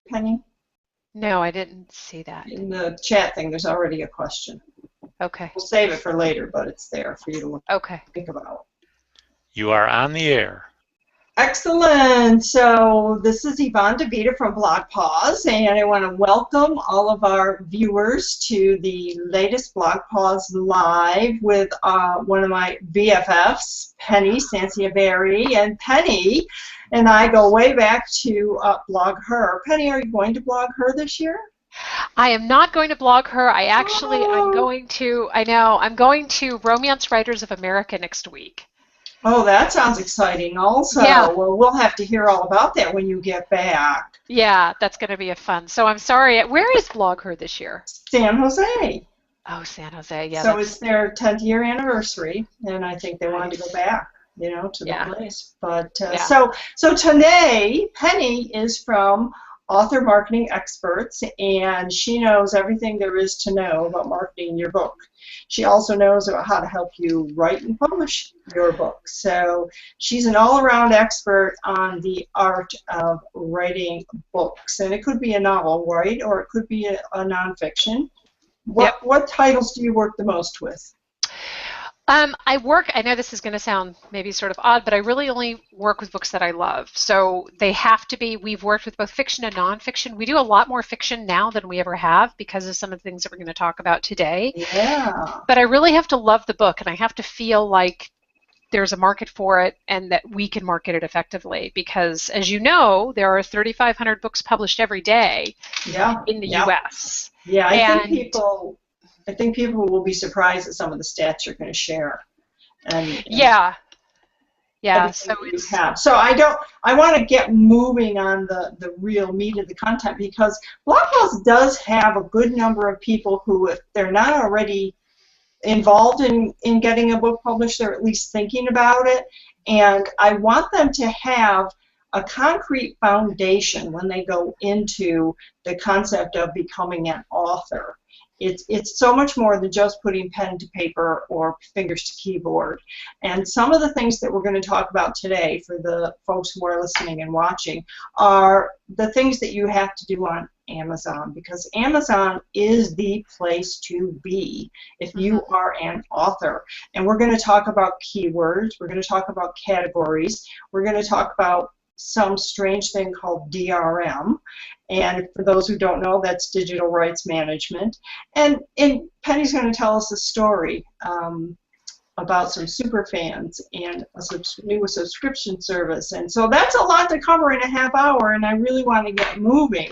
Penny? No, I didn't see that. In the chat thing, there's already a question. Okay. We'll save it for later, but it's there for you to Okay. think about. You are on the air. Excellent. So this is Yvonne DeVita from BlogPaws, and I want to welcome all of our viewers to the latest BlogPaws Live with one of my BFFs, Penny Santiavari. And Penny and I go way back to Blog Her. Penny, are you going to Blog Her this year? I am not going to blog her. I'm going to Romance Writers of America next week. Oh, that sounds exciting also. Yeah. Well, we'll have to hear all about that when you get back. Yeah, that's going to be a fun. So I'm sorry. Where is Blog Her this year? San Jose. Oh, San Jose. Yeah. So it's their 10th year anniversary, and I think they wanted to go back, to the place. But so today, Penny is from Author Marketing Experts, and she knows everything there is to know about marketing your book. She also knows about how to help you write and publish your book. So she's an all-around expert on the art of writing books. And it could be a novel, right? Or it could be a nonfiction. What titles do you work the most with? I know this is going to sound maybe sort of odd, but I really only work with books that I love. So they have to be, we've worked with both fiction and nonfiction. We do a lot more fiction now than we ever have because of some of the things that we're going to talk about today. Yeah. But I really have to love the book, and I have to feel like there's a market for it and that we can market it effectively because, as you know, there are 3,500 books published every day in the U.S. Yeah, I think people will be surprised at some of the stats you're going to share. And yeah. So I want to get moving on the real meat of the content because BlogPaws does have a good number of people who, if they're not already involved in getting a book published, they're at least thinking about it. And I want them to have a concrete foundation when they go into the concept of becoming an author. It's so much more than just putting pen to paper or fingers to keyboard. And some of the things that we're going to talk about today for the folks who are listening and watching are the things that you have to do on Amazon, because Amazon is the place to be if you are an author. And we're going to talk about keywords, we're going to talk about categories, we're going to talk about some strange thing called DRM, and for those who don't know, that's digital rights management. And Penny's going to tell us a story about some super fans and a new subscription service. And so that's a lot to cover in a half hour, and I really want to get moving.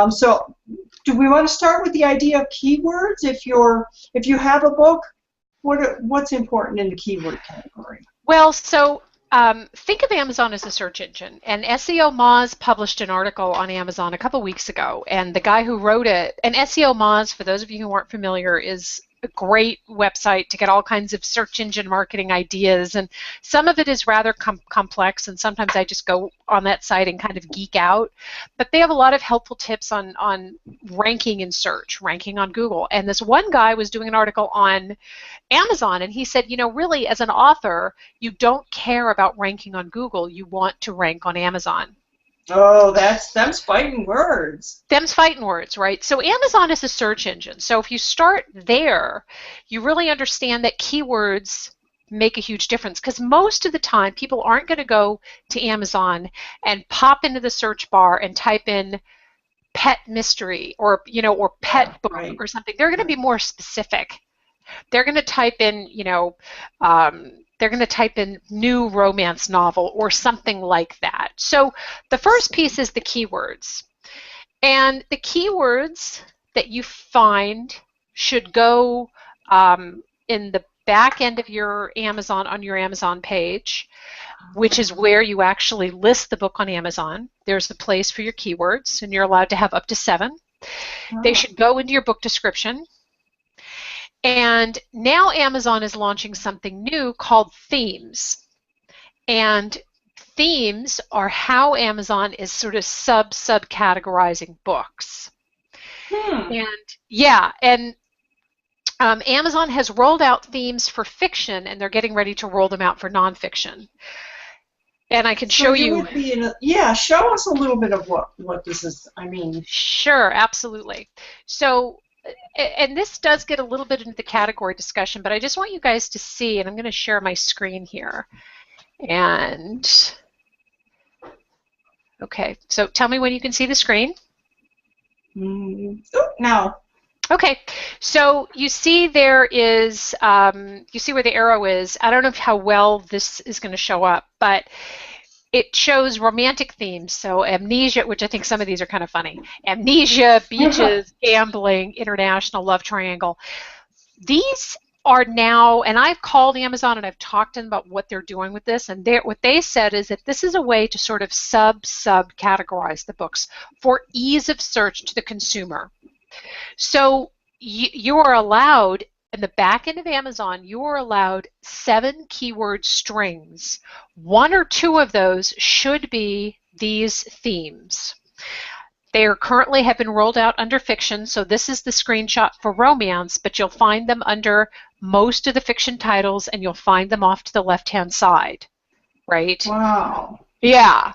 So do we want to start with the idea of keywords? If you have a book, what's important in the keyword category? Well, so think of Amazon as a search engine, and SEO Moz published an article on Amazon a couple weeks ago, and the guy who wrote it, and SEO Moz, for those of you who aren't familiar, is a great website to get all kinds of search engine marketing ideas, and some of it is rather complex, and sometimes I just go on that site and kind of geek out, but they have a lot of helpful tips on ranking in search, ranking on Google. And this one guy was doing an article on Amazon, and he said, really, as an author, you don't care about ranking on Google, you want to rank on Amazon. Oh, them's fighting words. Them's fighting words, right? So Amazon is a search engine. So if you start there, you really understand that keywords make a huge difference, because most of the time people aren't going to go to Amazon and pop into the search bar and type in pet mystery or pet book or something. They're going to be more specific. They're going to type in, they're going to type in new romance novel or something like that. So the first piece is the keywords. And the keywords that you find should go in the back end of your Amazon, on your Amazon page, which is where you actually list the book on Amazon. There's the place for your keywords, and you're allowed to have up to 7. Oh. They should go into your book description. And now Amazon is launching something new called themes. And themes are how Amazon is sort of subcategorizing books. And Amazon has rolled out themes for fiction, and they're getting ready to roll them out for nonfiction. And I can So show you you. would be in a, yeah, show us a little bit of what this is. I mean. Sure, absolutely. So, and this does get a little bit into the category discussion, but I just want you guys to see, and I'm going to share my screen here. And, okay, so tell me when you can see the screen. Now. Okay, so you see there is, you see where the arrow is. I don't know how well this is going to show up, but it shows romantic themes. So amnesia, which I think some of these are kind of funny. Amnesia, beaches, gambling, international love triangle. These are now, and I've called Amazon and I've talked to them about what they're doing with this, and what they said is that this is a way to sort of sub-categorize the books for ease of search to the consumer. So you are allowed, in the back end of Amazon, you are allowed 7 keyword strings. 1 or 2 of those should be these themes. They are currently have been rolled out under fiction, so this is the screenshot for romance, but you'll find them under most of the fiction titles, and you'll find them off to the left-hand side, right? Wow. Yeah.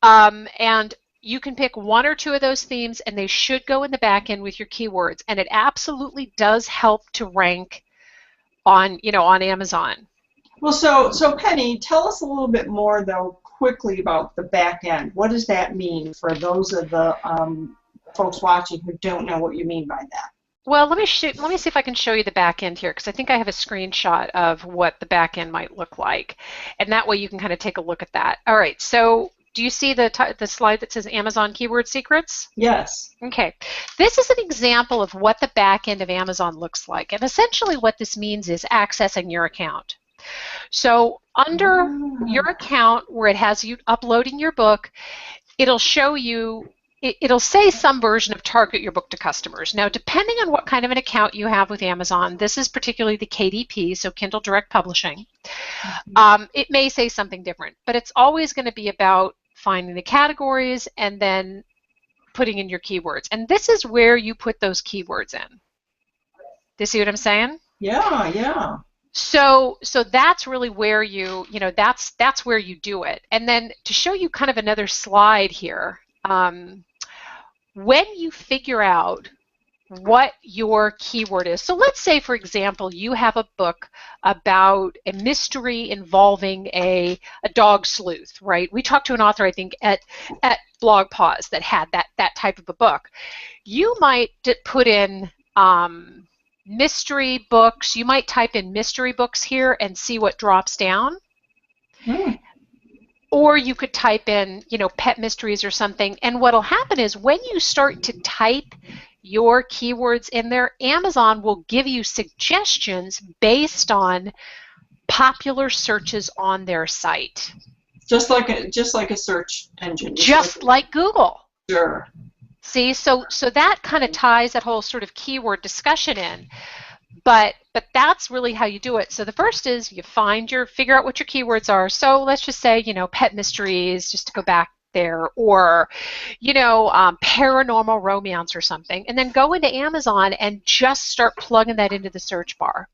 And you can pick 1 or 2 of those themes, and they should go in the back end with your keywords. And it absolutely does help to rank on, on Amazon. Well, so Penny, tell us a little bit more, though, quickly about the back end. What does that mean for those of the folks watching who don't know what you mean by that? Well, let me see if I can show you the back end here, because I think I have a screenshot of what the back end might look like, and that way you can kind of take a look at that. All right, so. Do you see the slide that says Amazon Keyword Secrets? Yes. Okay. This is an example of what the back end of Amazon looks like. And essentially what this means is accessing your account. So under your account where it has you uploading your book, it'll show you, it'll say some version of target your book to customers. Now, depending on what kind of an account you have with Amazon, this is particularly the KDP, so Kindle Direct Publishing, it may say something different, but it's always going to be about finding the categories and then putting in your keywords. And this is where you put those keywords in. Do you see what I'm saying? Yeah, yeah. So that's really where that's where you do it. And then to show you kind of another slide here, when you figure out what your keyword is. So let's say, for example, you have a book about a mystery involving a dog sleuth, right? We talked to an author, I think, at BlogPaws that had that type of a book. You might put in mystery books. You might type in mystery books here and see what drops down. Or you could type in, pet mysteries or something. And what'll happen is when you start to type your keywords in there, Amazon will give you suggestions based on popular searches on their site. Just like a search engine. Just like Google. Sure. See, so that kind of ties that whole sort of keyword discussion in. But that's really how you do it. So the first is you figure out what your keywords are. So let's just say, pet mysteries, just to go back there, or paranormal romance or something, and then go into Amazon and just start plugging that into the search bar.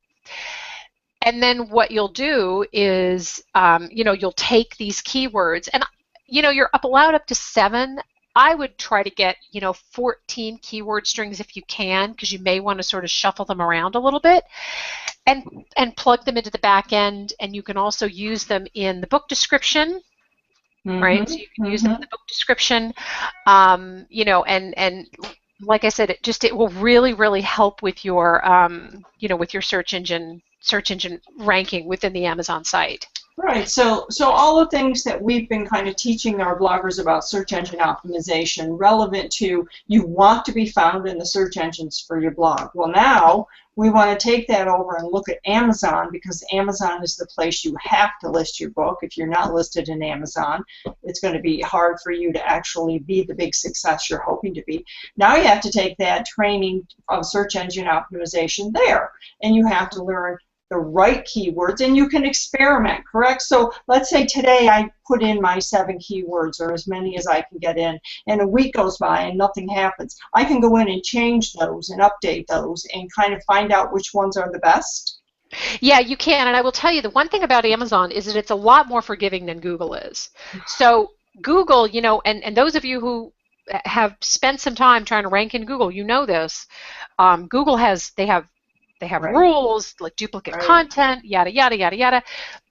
And then what you'll do is you'll take these keywords, and you're allowed up to 7. I would try to get 14 keyword strings if you can, because you may want to sort of shuffle them around a little bit, and plug them into the back end. And you can also use them in the book description. Right, so you can use them in the book description, and like I said, it will really help with your with your search engine ranking within the Amazon site. Right. So all the things that we've been kind of teaching our bloggers about search engine optimization, relevant to you want to be found in the search engines for your blog. Well, now we want to take that over and look at Amazon, because Amazon is the place you have to list your book. If you're not listed in Amazon, it's going to be hard for you to actually be the big success you're hoping to be. Now you have to take that training of search engine optimization there, and you have to learn the right keywords, and you can experiment, correct? So let's say today I put in my 7 keywords, or as many as I can get in, and a week goes by and nothing happens. I can go in and change those and update those and kind of find out which ones are the best. Yeah, you can, and I will tell you the one thing about Amazon is that it's a lot more forgiving than Google is. So Google, and those of you who have spent some time trying to rank in Google, you know this. Google they have Right. rules like duplicate Right. content, yada yada yada yada.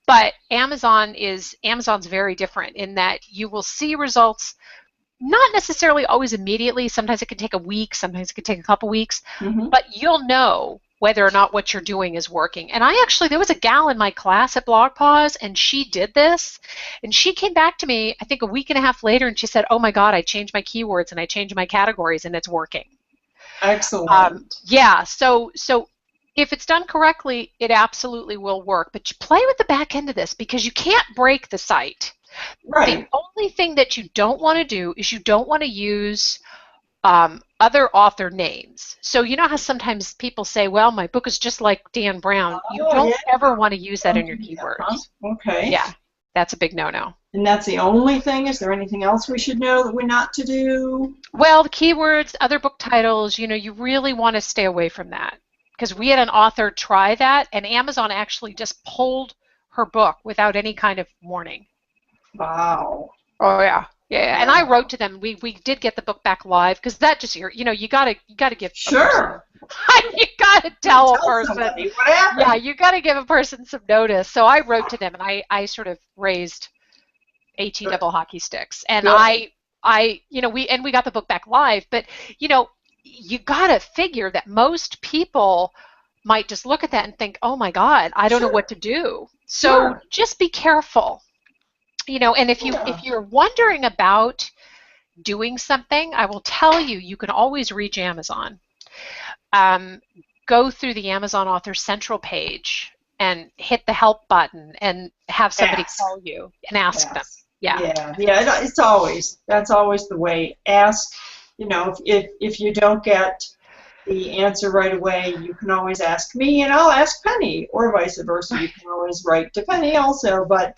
But Amazon's very different in that you will see results not necessarily always immediately. Sometimes it can take a week, sometimes it can take a couple weeks, but you'll know whether or not what you're doing is working. And there was a gal in my class at BlogPaws, and she did this, and she came back to me, I think a week and a half later, and she said, oh my God, I changed my keywords and I changed my categories and it's working. Excellent. Yeah, so if it's done correctly, it absolutely will work. But you play with the back end of this because you can't break the site. Right. The only thing that you don't want to do is you don't want to use other author names. So you know how sometimes people say, well, my book is just like Dan Brown. You don't ever want to use that in your keywords. Okay. Yeah, that's a big no-no. And that's the only thing? Is there anything else we should know that we're not to do? Well, the keywords, other book titles, you really want to stay away from that. Because we had an author try that, and Amazon actually just pulled her book without any kind of warning. Wow. Oh yeah, yeah. And I wrote to them. We did get the book back live because that just you gotta give. Sure. You gotta tell a person. Somebody what happened. Yeah, you gotta give a person some notice. So I wrote to them, and I sort of raised 18 double hockey sticks, and Good. we got the book back live, but you gotta figure that most people might just look at that and think, oh my God, I don't know what to do. So just be careful. And if you're wondering about doing something, I will tell you, you can always reach Amazon. Go through the Amazon Author Central page and hit the help button and have somebody call you and ask them. Yeah. Yeah. That's always the way. Ask. If you don't get the answer right away, you can always ask me, and I'll ask Penny, or vice versa. You can always write to Penny also, but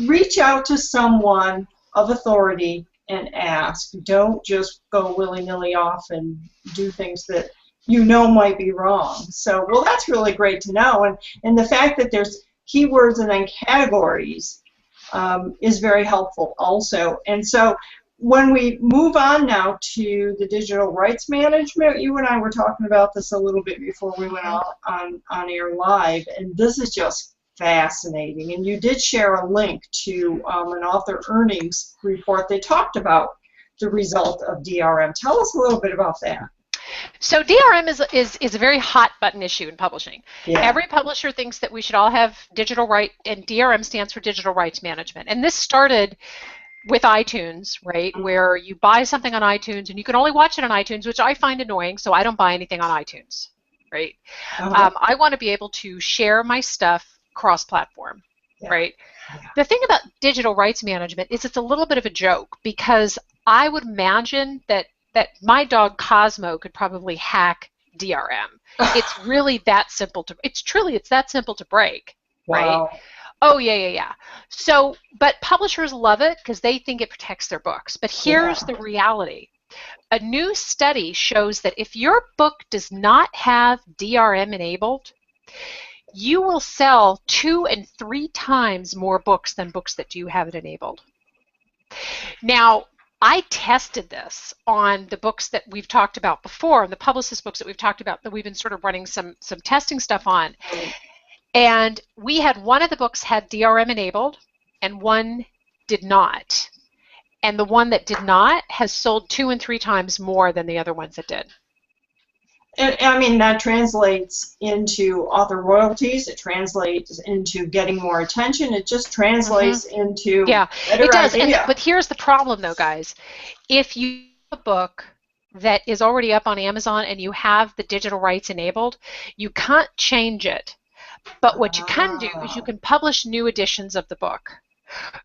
reach out to someone of authority and ask. Don't just go willy-nilly off and do things that might be wrong. So, well, that's really great to know, and the fact that there's keywords and then categories is very helpful also. And so when we move on now to the digital rights management, you and I were talking about this a little bit before we went on air live, and this is just fascinating. And you did share a link to an author earnings report. They talked about the result of DRM. Tell us a little bit about that. So DRM is a very hot button issue in publishing. Yeah. Every publisher thinks that we should all have digital right, and DRM stands for digital rights management. And this started with iTunes, right, where you buy something on iTunes and you can only watch it on iTunes, which I find annoying, so I don't buy anything on iTunes, right? I want to be able to share my stuff cross-platform, right? Yeah. The thing about digital rights management is it's a little bit of a joke, because I would imagine that my dog Cosmo could probably hack DRM. It's really that simple to, it's that simple to break, right? Oh, yeah. So, but publishers love it because they think it protects their books. But here's the reality. A new study shows that if your book does not have DRM enabled, you will sell 2 and 3 times more books than books that do have it enabled. Now, I tested this on the books that we've talked about before, and the publicist books that we've talked about, that we've been sort of running some testing stuff on. And we had one of the books had DRM enabled, and one did not. And the one that did not has sold 2 and 3 times more than the other ones that did. And I mean, that translates into author royalties. It translates into getting more attention. It just translates into it does. But here's the problem, though, guys. If you have a book that is already up on Amazon and you have the digital rights enabled, you can't change it. But what you can do is you can publish new editions of the book.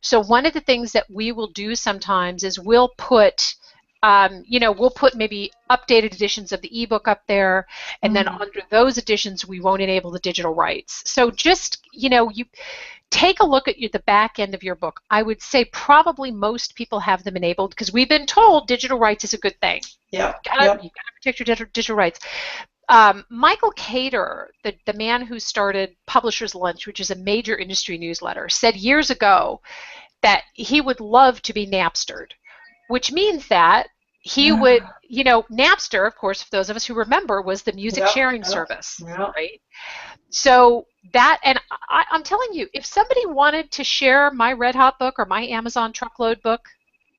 So one of the things that we will do sometimes is we'll put maybe updated editions of the ebook up there, and then under those editions we won't enable the digital rights. So just, you take a look at the back end of your book. I would say probably most people have them enabled because we've been told digital rights is a good thing. Yeah. You gotta protect your digital rights. Michael Cater, the man who started Publishers Lunch, which is a major industry newsletter, said years ago that he would love to be Napstered, which means that he would, Napster, of course, for those of us who remember, was the music sharing service, right? So that, and I'm telling you, if somebody wanted to share my Red Hot book or my Amazon truckload book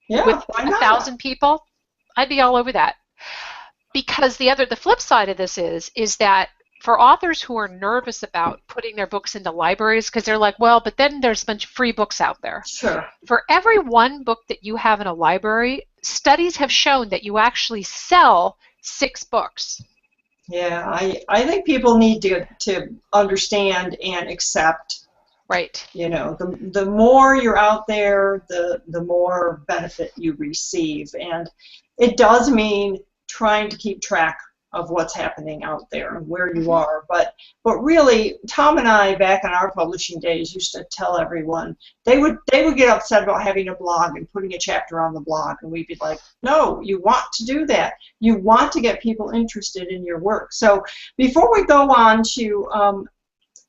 with 1,000 people, I'd be all over that. Because the flip side of this is that for authors who are nervous about putting their books into libraries, because they're like, well, but then there's a bunch of free books out there. Sure. For every one book that you have in a library, studies have shown that you actually sell 6 books. Yeah, I think people need to understand and accept. Right. The more you're out there, the more benefit you receive. And it does mean trying to keep track of what's happening out there and where you are. But really, Tom and I, back in our publishing days, used to tell everyone, they would get upset about having a blog and putting a chapter on the blog, and we'd be like, no, you want to do that. You want to get people interested in your work. So before we go on to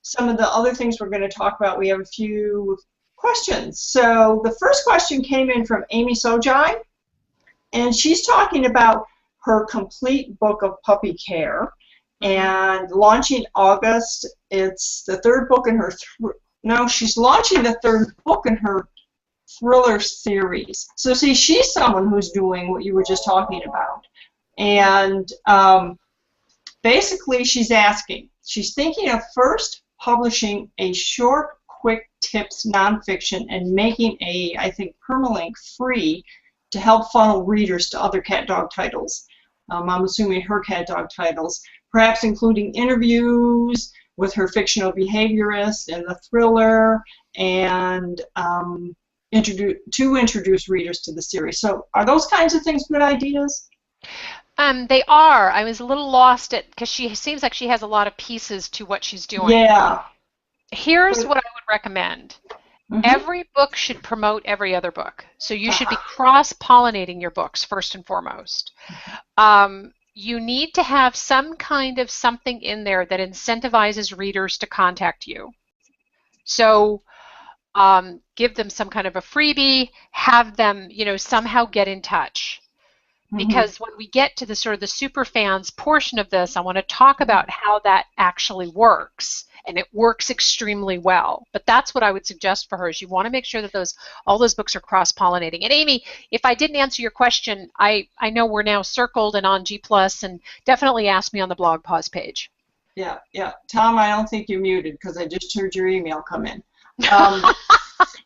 some of the other things we're going to talk about, we have a few questions. So the first question came in from Amy Sojai, and she's talking about her complete book of puppy care, and launching August. It's the third book in her. She's launching the third book in her thriller series. So see, she's someone who's doing what you were just talking about, and basically she's thinking of first publishing a short, quick tips nonfiction and making a, I think, permalink free to help funnel readers to other cat dog titles. I'm assuming her cat dog titles, perhaps including interviews with her fictional behaviorist in the thriller, and introduce readers to the series. So are those kinds of things good ideas? They are. I was a little lost because she seems like she has a lot of pieces to what she's doing. Yeah. Here's what I would recommend. Every book should promote every other book. So you should be cross-pollinating your books first and foremost. You need to have some kind of something in there that incentivizes readers to contact you. So give them some kind of a freebie, have them, somehow get in touch. Because when we get to the sort of the super fans portion of this, I want to talk about how that actually works, and it works extremely well. But that's what I would suggest for her, is you want to make sure that all those books are cross-pollinating. And Amy, if I didn't answer your question, I know we're now circled and on G+, and definitely ask me on the BlogPaws page. Yeah. Tom, I don't think you're muted because I just heard your email come in.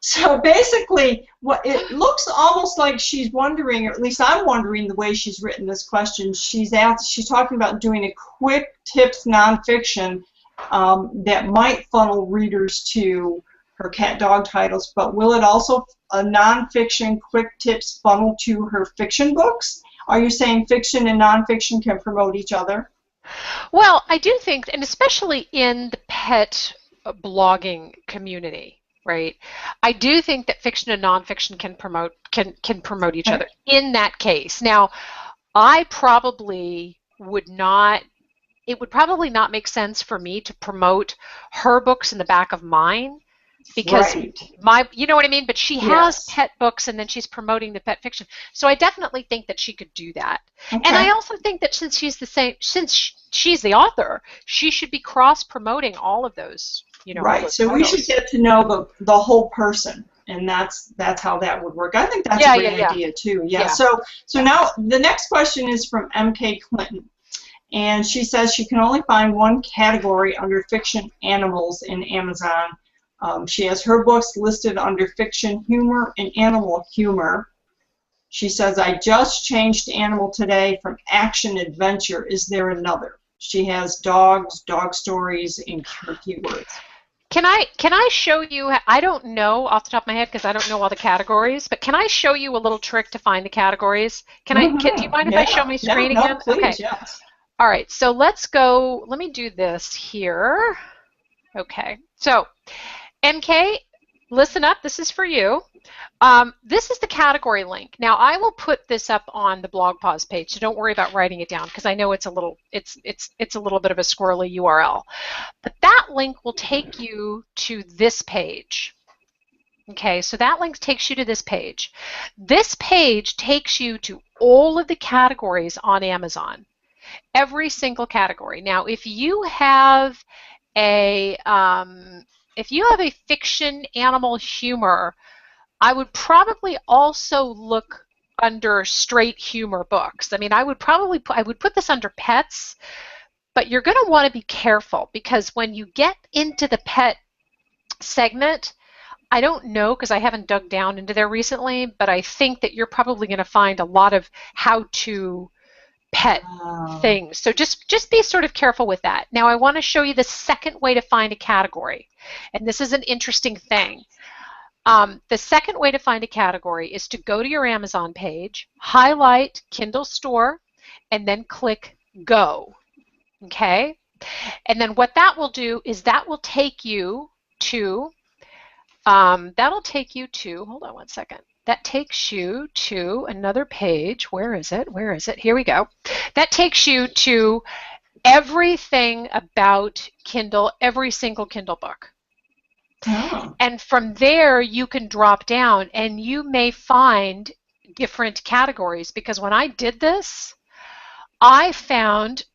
So basically, what it looks almost like she's wondering, or at least I'm wondering the way she's written this question. She's talking about doing a quick tips nonfiction that might funnel readers to her cat dog titles, but will it also, a nonfiction quick tips, funnel to her fiction books? Are you saying fiction and nonfiction can promote each other? Well, I do think, and especially in the pet blogging community, right? I do think that fiction and nonfiction can promote each other in that case. Now, I probably would not. It would probably not make sense for me to promote her books in the back of mine, because you know what I mean? But she has pet books, and then she's promoting the pet fiction. So I definitely think that she could do that. Okay. And I also think that since she's the author, she should be cross-promoting all of those. Right. So we should get to know the whole person, and that's how that would work. I think that's a great idea too. Yeah. So now the next question is from MK Clinton. And she says she can only find one category under fiction animals in Amazon. She has her books listed under fiction humor and animal humor. She says, I just changed animal today from action adventure. Is there another? She has dogs, dog stories, and her keywords. Can I show you? I don't know off the top of my head because I don't know all the categories, but can I show you a little trick to find the categories? Do you mind if I show my screen again? Please, okay. Yes. All right, so let's go. Let me do this here. Okay, so MK, listen up. This is for you. This is the category link. Now I will put this up on the BlogPaws page, so don't worry about writing it down because I know it's a little it's a little bit of a squirrely URL. But that link will take you to this page. Okay, so that link takes you to this page. This page takes you to all of the categories on Amazon. Every single category. Now, if you have a fiction, animal, humor, I would probably also look under straight humor books. I mean, I would put this under pets, but you're going to want to be careful because when you get into the pet segment, I don't know because I haven't dug down into there recently, but I think that you're probably going to find a lot of how-to pet things. So just be sort of careful with that. Now I want to show you the second way to find a category, and this is an interesting thing. The second way to find a category is to go to your Amazon page, highlight Kindle Store, and then click Go. Okay? And then what that will do is that will take you to, hold on one second. That takes you to another page. Where is it? Where is it? Here we go. That takes you to everything about Kindle, every single Kindle book. Oh. And from there, you can drop down and you may find different categories because when I did this, I found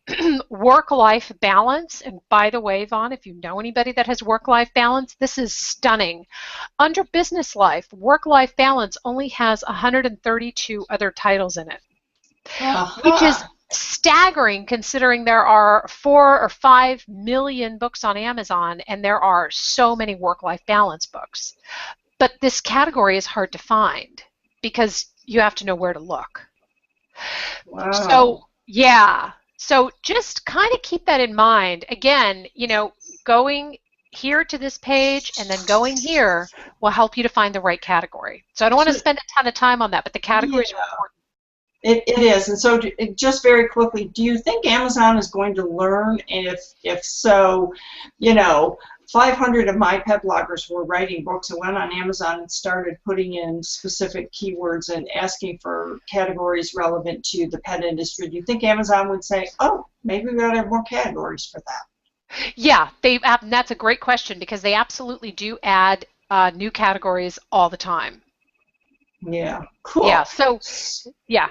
work-life balance. And by the way, Vaughn, if you know anybody that has work-life balance, this is stunning. Under business life, work-life balance only has 132 other titles in it, which is staggering considering there are 4 or 5 million books on Amazon and there are so many work-life balance books. But this category is hard to find because you have to know where to look. Wow. So, yeah. So just kind of keep that in mind. Again, you know, going here to this page and then going here will help you to find the right category. So I don't want to spend a ton of time on that, but the categories are important. It is, and so just very quickly, do you think Amazon is going to learn? And if so, you know, 500 of my pet bloggers were writing books and went on Amazon and started putting in specific keywords and asking for categories relevant to the pet industry. Do you think Amazon would say, oh, maybe we ought to have more categories for that? Yeah, that's a great question because they absolutely do add new categories all the time. Yeah, cool. Yeah, so, yeah.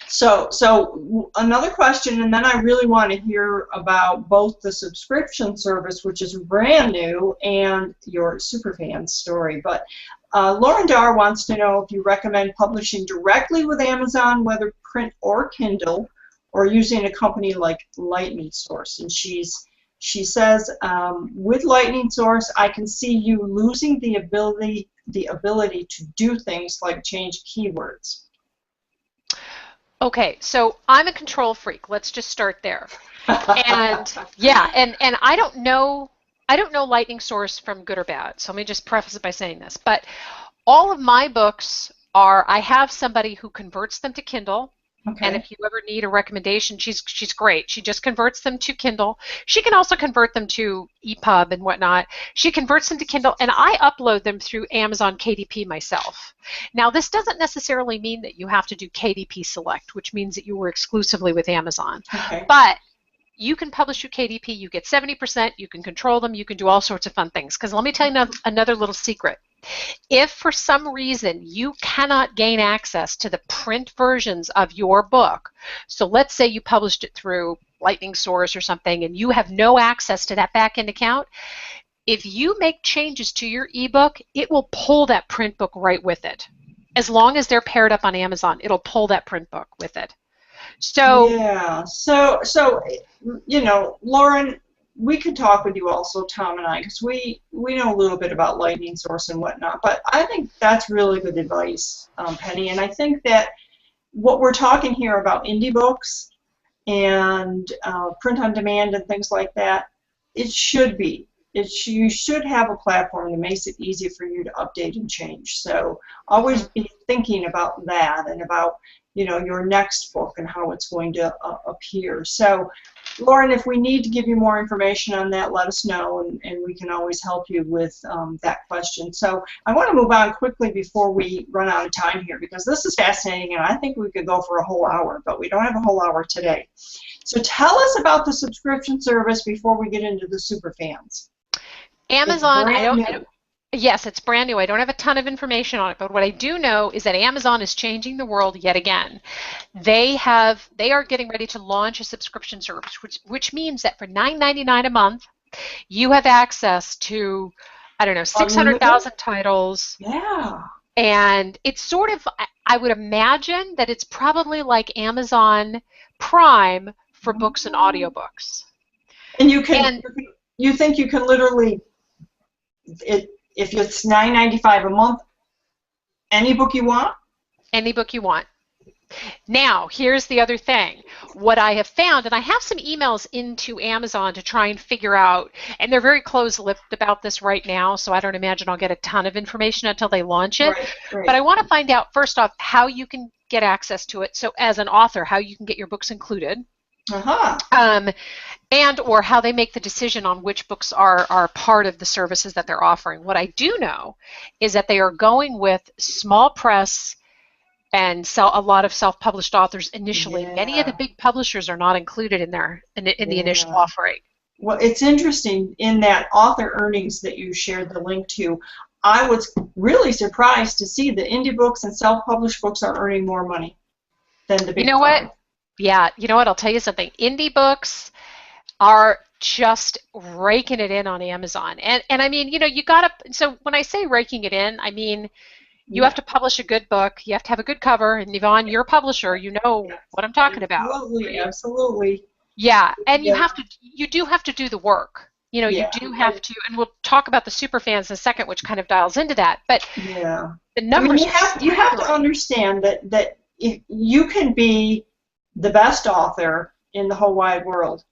So another question, and then I really want to hear about both the subscription service, which is brand new, and your superfan story. But Lauren Darr wants to know if you recommend publishing directly with Amazon, whether print or Kindle, or using a company like Lightning Source. And she says, with Lightning Source, I can see you losing the ability to do things like change keywords. Okay, so I'm a control freak. Let's just start there. And yeah, and I don't know Lightning Source from good or bad. So let me just preface it by saying this. But all of my books I have somebody who converts them to Kindle. Okay. And if you ever need a recommendation, she's great. She just converts them to Kindle. She can also convert them to EPUB and whatnot. She converts them to Kindle, and I upload them through Amazon KDP myself. Now, this doesn't necessarily mean that you have to do KDP Select, which means that you were exclusively with Amazon. Okay. But you can publish your KDP. You get 70%. You can control them. You can do all sorts of fun things. Because let me tell you another little secret. If for some reason you cannot gain access to the print versions of your book, so let's say you published it through Lightning Source or something and you have no access to that back-end account, if you make changes to your ebook, it will pull that print book right with it. As long as they're paired up on Amazon, it'll pull that print book with it. So yeah, so you know, Lauren, we could talk with you also, Tom and I, because we know a little bit about Lightning Source and whatnot, but I think that's really good advice, Penny, and I think that what we're talking here about indie books and print on demand and things like that, it should be. You should have a platform that makes it easy for you to update and change. So always be thinking about that and about, your next book and how it's going to appear. So, Lauren, if we need to give you more information on that, let us know, and we can always help you with that question. So I want to move on quickly before we run out of time here, because this is fascinating, and I think we could go for a whole hour, but we don't have a whole hour today. So tell us about the subscription service before we get into the super fans. Amazon, yes, it's brand new. I don't have a ton of information on it, but what I do know is that Amazon is changing the world yet again. They are getting ready to launch a subscription service, which means that for $9.99 a month, you have access to, I don't know, 600,000 titles. Yeah. And it's sort of, I would imagine that it's probably like Amazon Prime for books and audiobooks. And you think you can literally, if it's $9.95 a month, any book you want? Any book you want. Now, here's the other thing. What I have found, and I have some emails into Amazon to try and figure out, and they're very close-lipped about this right now, so I don't imagine I'll get a ton of information until they launch it. Right. But I want to find out, first off, how you can get access to it. So as an author, how you can get your books included. And or how they make the decision on which books are part of the services that they're offering. What I do know is that they are going with small press and a lot of self-published authors initially. Yeah. Many of the big publishers are not included in the initial offering. Well, it's interesting in that author earnings that you shared the link to. I was really surprised to see that indie books and self-published books are earning more money than the big. You know what? Yeah, you know what? I'll tell you something. Indie books are just raking it in on Amazon. And I mean, you gotta, so when I say raking it in, I mean, you have to publish a good book, you have to have a good cover, and Yvonne, you're a publisher, you know what I'm talking about. Absolutely. Yeah, and you do have to do the work. You do have to, and we'll talk about the super fans in a second, which kind of dials into that. But the numbers. You have to understand that if you can be the best author in the whole wide world,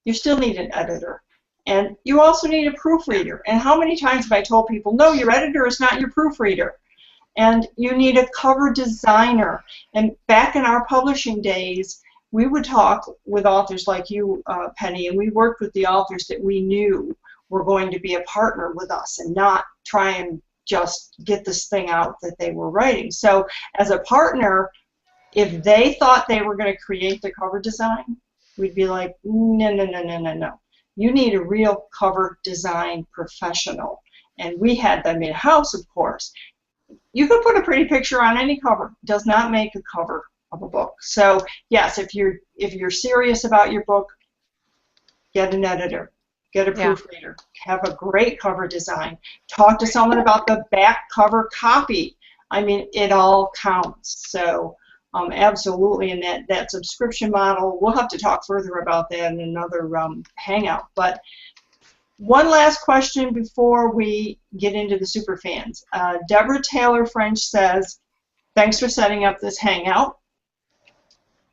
you still need an editor. And you also need a proofreader. And how many times have I told people, no, your editor is not your proofreader. And you need a cover designer. And back in our publishing days, we would talk with authors like you, Penny, and we worked with the authors that we knew were going to be a partner with us and not try and just get this thing out that they were writing. So as a partner, if they thought they were going to create the cover design, we'd be like, no. You need a real cover design professional. And we had them in-house, of course. You could put a pretty picture on any cover. It does not make a cover of a book. So yes, if you're serious about your book, get an editor, get a proofreader, have a great cover design, talk to someone about the back cover copy. I mean, it all counts. So absolutely, in that subscription model, we'll have to talk further about that in another hangout. But one last question before we get into the super fans. Deborah Taylor French says, thanks for setting up this hangout.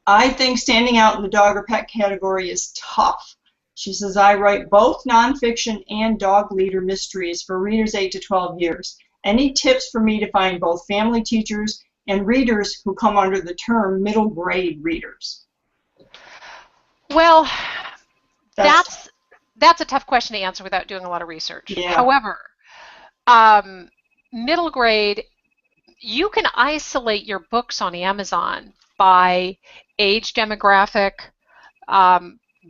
I think standing out in the dog or pet category is tough. She says, I write both nonfiction and dog leader mysteries for readers 8 to 12 years. Any tips for me to find both family teachers and readers who come under the term middle grade readers? Well, that's a tough question to answer without doing a lot of research. Yeah. However, middle grade, you can isolate your books on Amazon by age demographic,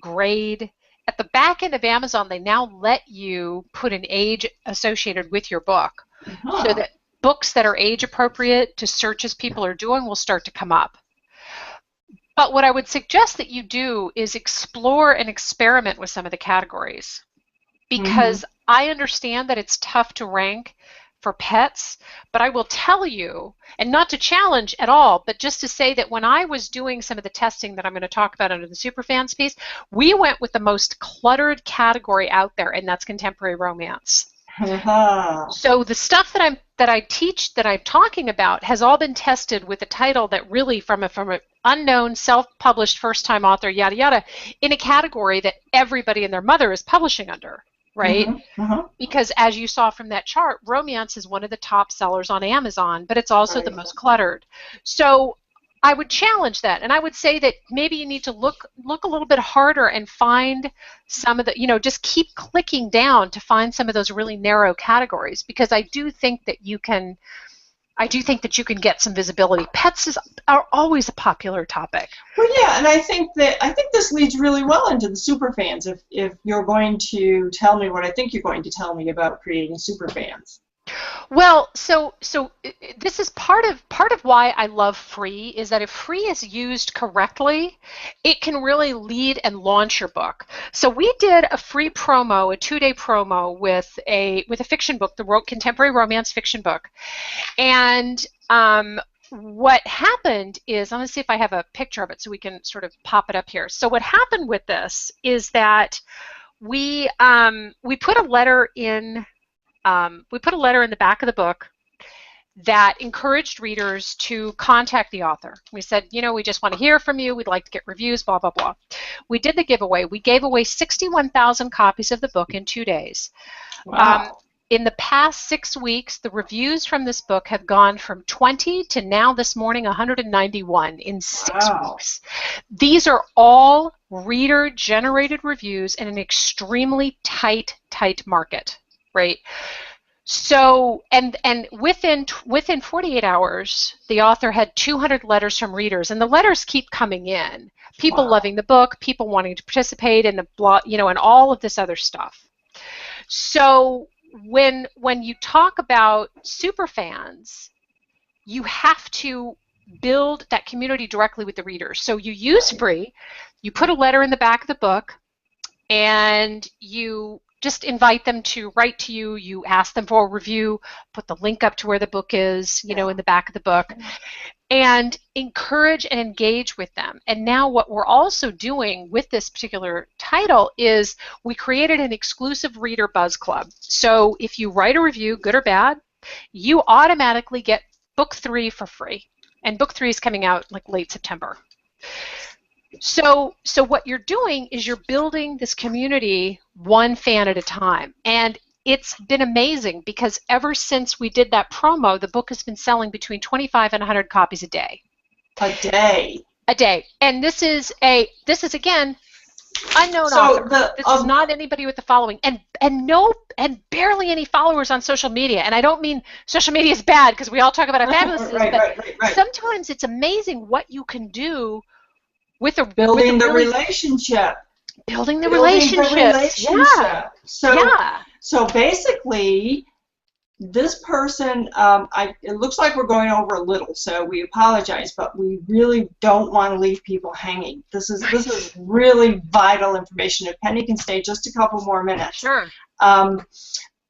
grade. At the back end of Amazon, they now let you put an age associated with your book, so that books that are age appropriate to searches people are doing will start to come up. But what I would suggest that you do is explore and experiment with some of the categories, because I understand that it's tough to rank for pets, but I will tell you, and not to challenge at all, but just to say that when I was doing some of the testing that I'm going to talk about under the Superfans piece, we went with the most cluttered category out there, and that's contemporary romance. So the stuff that I teach, that I'm talking about, has all been tested with a title that really from an unknown, self-published, first-time author, yada yada, in a category that everybody and their mother is publishing under, right? Because as you saw from that chart, romance is one of the top sellers on Amazon, but it's also the most cluttered. So I would challenge that, and I would say that maybe you need to look a little bit harder and find some of the, just keep clicking down to find some of those really narrow categories, because I do think that you can get some visibility. Pets are always a popular topic. Well, yeah, and I think this leads really well into the superfans. If you're going to tell me what I think you're going to tell me about creating superfans. Well, so this is part of why I love free, is that if free is used correctly, it can really lead and launch your book. So we did a free promo, a 2-day promo with a fiction book, the contemporary romance fiction book, and what happened is, I'm going to see if I have a picture of it so we can sort of pop it up here. So what happened with this is that we put a letter in. We put a letter in the back of the book that encouraged readers to contact the author. We said, we just want to hear from you. We'd like to get reviews, blah, blah, blah. We did the giveaway. We gave away 61,000 copies of the book in 2 days. Wow. In the past 6 weeks, the reviews from this book have gone from 20 to now this morning 191 in 6 weeks. These are all reader-generated reviews in an extremely tight market. Right. So, and within 48 hours, the author had 200 letters from readers, and the letters keep coming in. People loving the book, people wanting to participate in the blog, and all of this other stuff. So, when you talk about superfans, you have to build that community directly with the readers. So you use free, you put a letter in the back of the book, and you just invite them to write to you. You ask them for a review, put the link up to where the book is, in the back of the book, and encourage and engage with them. And now what we're also doing with this particular title is we created an exclusive reader buzz club. So if you write a review, good or bad, you automatically get book 3 for free. And book 3 is coming out like late September. So what you're doing is you're building this community one fan at a time. And it's been amazing, because ever since we did that promo, the book has been selling between 25 and 100 copies a day. A day. A day. And this is again, unknown author. This is not anybody with the following, and barely any followers on social media. And I don't mean social media is bad, because we all talk about how fabulous it is, but sometimes it's amazing what you can do with building the relationship. Building the relationships. Yeah. So basically, this person, it looks like we're going over a little, so we apologize, but we really don't want to leave people hanging. This is really vital information. If Penny can stay just a couple more minutes. Sure.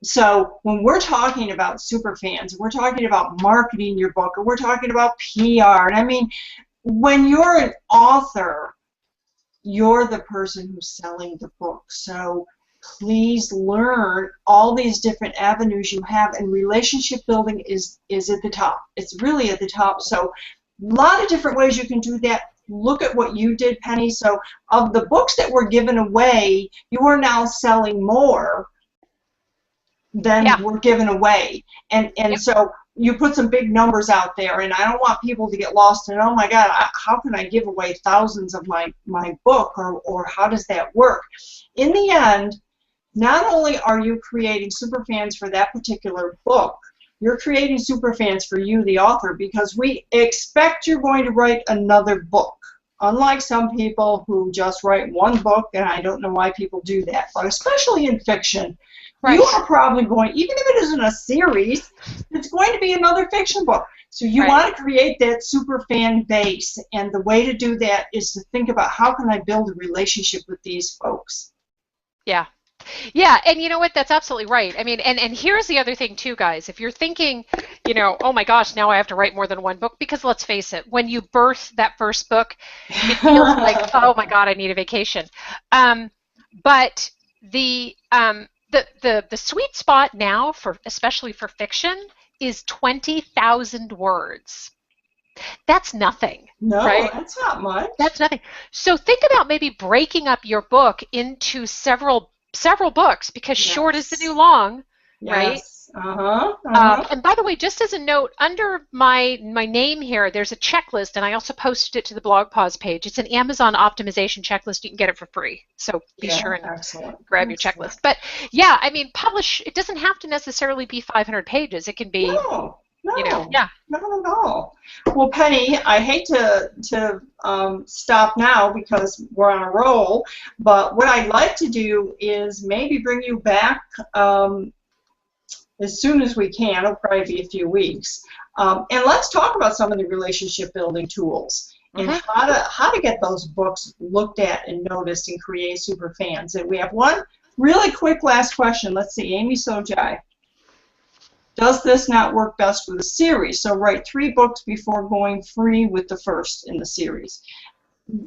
So when we're talking about superfans, we're talking about marketing your book, or we're talking about PR. And I mean, when you're an author, you're the person who's selling the book. So please learn all these different avenues you have, and relationship building is at the top. It's really at the top. So a lot of different ways you can do that. Look at what you did, Penny. So of the books that were given away, you are now selling more than were given away. And so you put some big numbers out there, and I don't want people to get lost and, oh my God, how can I give away thousands of my book, or how does that work? In the end, not only are you creating superfans for that particular book, you're creating superfans for you, the author, because we expect you're going to write another book. Unlike some people who just write one book, and I don't know why people do that, but especially in fiction, you are probably going, even if it isn't a series, it's going to be another fiction book. So you want to create that super fan base, and the way to do that is to think about, how can I build a relationship with these folks? Yeah. Yeah, and you know what? That's absolutely right. I mean, and here's the other thing too, guys. If you're thinking, oh my gosh, now I have to write more than one book, because let's face it, when you birth that first book, it feels like, oh my God, I need a vacation. But the sweet spot now, especially for fiction, is 20,000 words. That's nothing. No, right? That's not much. That's nothing. So think about maybe breaking up your book into several books, because short is the new long, right? And by the way, just as a note, under my name here, there's a checklist, and I also posted it to the BlogPaws page. It's an Amazon optimization checklist. You can get it for free. So be sure and grab your checklist. But yeah, I mean, publish. It doesn't have to necessarily be 500 pages. It can be, no, you know, yeah. Not at all. Well, Penny, I hate to stop now because we're on a roll, but what I'd like to do is maybe bring you back as soon as we can. It'll probably be a few weeks, and let's talk about some of the relationship building tools and how to get those books looked at and noticed and create super fans. And we have one really quick last question. Let's see, Amy Sojai. Does this not work best with a series? So write 3 books before going free with the first in the series.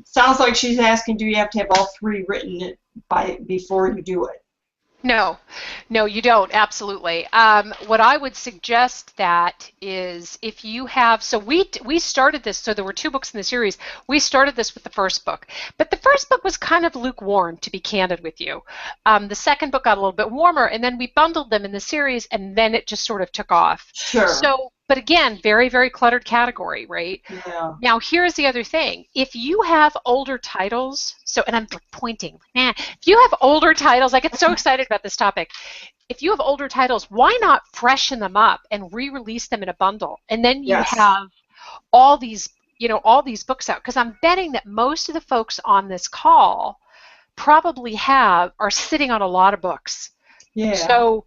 Sounds like she's asking, do you have to have all 3 written before you do it? No, you don't, absolutely. What I would suggest that is if you have, so we started this, so there were 2 books in the series. We started this with the first book, but the first book was kind of lukewarm, to be candid with you. The second book got a little bit warmer, and then we bundled them in the series, and then it just sort of took off. Sure. So, but again, very, very cluttered category, right? Yeah. Now, here's the other thing. If you have older titles, and I'm pointing, if you have older titles, I get so excited about this topic. If you have older titles, why not freshen them up and re-release them in a bundle? And then you have all these, all these books out. Because I'm betting that most of the folks on this call probably are sitting on a lot of books. Yeah. So,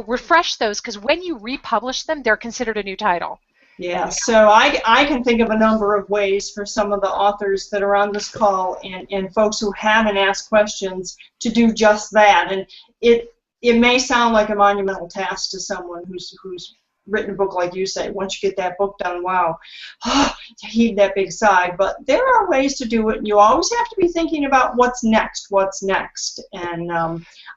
refresh those, because when you republish them, they're considered a new title. Yeah, so I can think of a number of ways for some of the authors that are on this call and folks who haven't asked questions to do just that. And it may sound like a monumental task to someone who's written a book like you say. Once you get that book done, wow, heave that big sigh. But there are ways to do it, and you always have to be thinking about what's next. And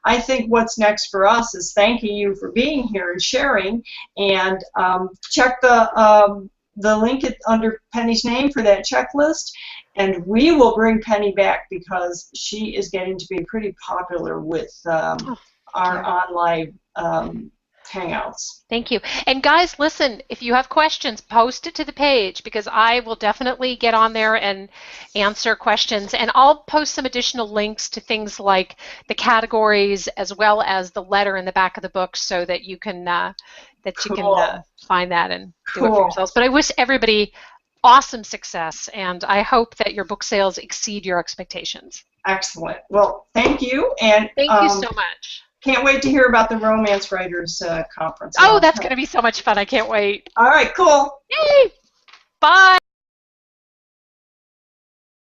I think what's next for us is thanking you for being here and sharing, and check the link under Penny's name for that checklist, and we will bring Penny back because she is getting to be pretty popular with our online Hangouts. Thank you. And guys, listen, if you have questions, post it to the page, because I will definitely get on there and answer questions. And I'll post some additional links to things like the categories as well as the letter in the back of the book, so that you can find that and do it for yourselves. But I wish everybody awesome success, and I hope that your book sales exceed your expectations. Excellent. Well, thank you. And thank you so much. Can't wait to hear about the Romance Writers Conference. Oh, that's going to be so much fun. I can't wait. All right, cool. Yay! Bye.